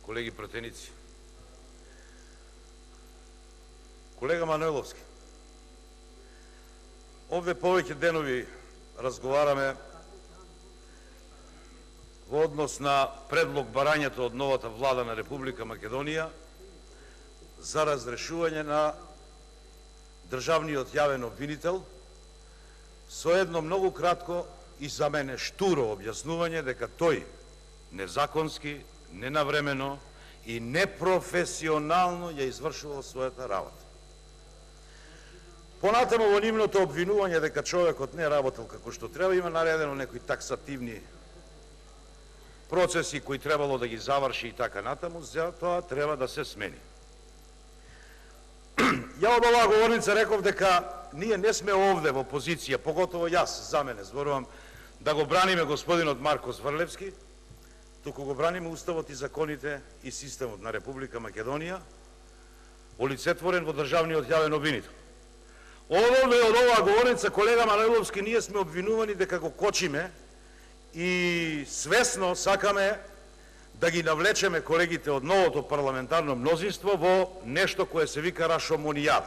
колеги пратеници. Колега Манойловски, овде повеќе денови разговараме во однос на предлог барањето од новата влада на Република Македонија за разрешување на државниот јавен обвинител со едно многу кратко и за мене штуро објаснување дека тој незаконски, ненавремено и непрофесионално ја извршувал својата работа. Понатаму во нивното обвинување дека човекот не работел како што треба, има наредено некои таксативни процеси кои требало да ги заврши и така натаму, за тоа треба да се смени. Ја од оваа говорница реков дека ние не сме овде во позиција, поготово јас за мене зборувам, да го браниме господинот Марко Зврлевски, туку го браниме уставот и законите и системот на Република Македонија, олицетворен во државниот јавен обвинител. Овде од оваа говорница, колега Манойловски, ние сме обвинувани дека го кочиме и свесно сакаме да ги навлечеме колегите од новото парламентарно мнозинство во нешто кое се вика рашомонијада.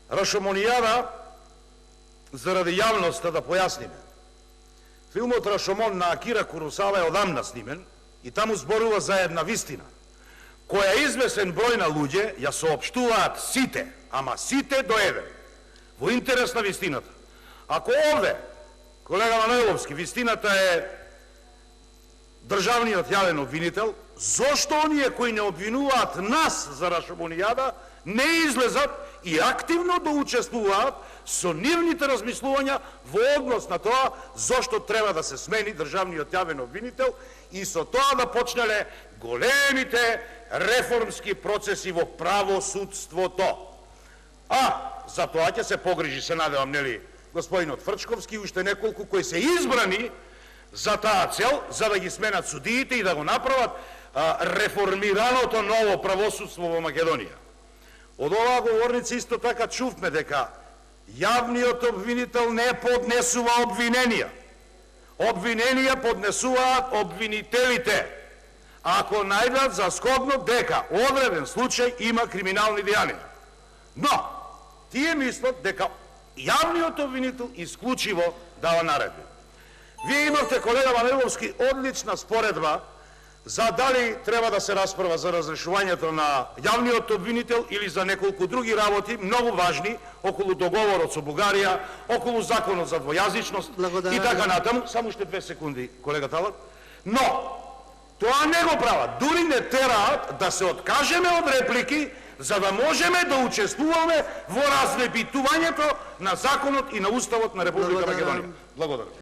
Рашомонијада, заради јавноста да појасниме, филмот Рашомон на Акира Куросава е одамна снимен и таму зборува за една вистина, која извесен број на луѓе ја соопштуваат сите, ама сите до еден, во интерес на вистината. Ако овде, колега Манойловски, вистината е државниот јавен обвинител, зошто оние кои не обвинуваат нас за рашомонијада не излезат и активно да учествуваат со нивните размислувања во однос на тоа зошто треба да се смени државниот јавен обвинител и со тоа да почнале големите реформски процеси во правосудството. За тоа ќе се погрижи, се надевам, нели, господинот Фрчковски и уште неколку кои се избрани за таа цел, за да ги сменат судиите и да го направат реформираното ново правосудство во Македонија. Од оваа говорница исто така чувме дека јавниот обвинител не поднесува обвиненија. Обвиненија поднесуваат обвинителите, ако најдат за сходно дека одреден случај има криминални дејанија. Но, тие мислат дека јавниот обвинител исклучиво дава наредби. Вие имавте, колега Манойловски, одлична споредба за дали треба да се расправа за разрешувањето на јавниот обвинител или за неколку други работи, многу важни, околу договорот со Бугарија, околу законот за двојазичност и така натаму. Само уште 2 секунди, колега Талат. Но, тоа не го прават. Дури не тераат да се откажеме од реплики, за да можеме да учествуваме во разлепитувањето на законот и на уставот на Република Македонија. Благодарам.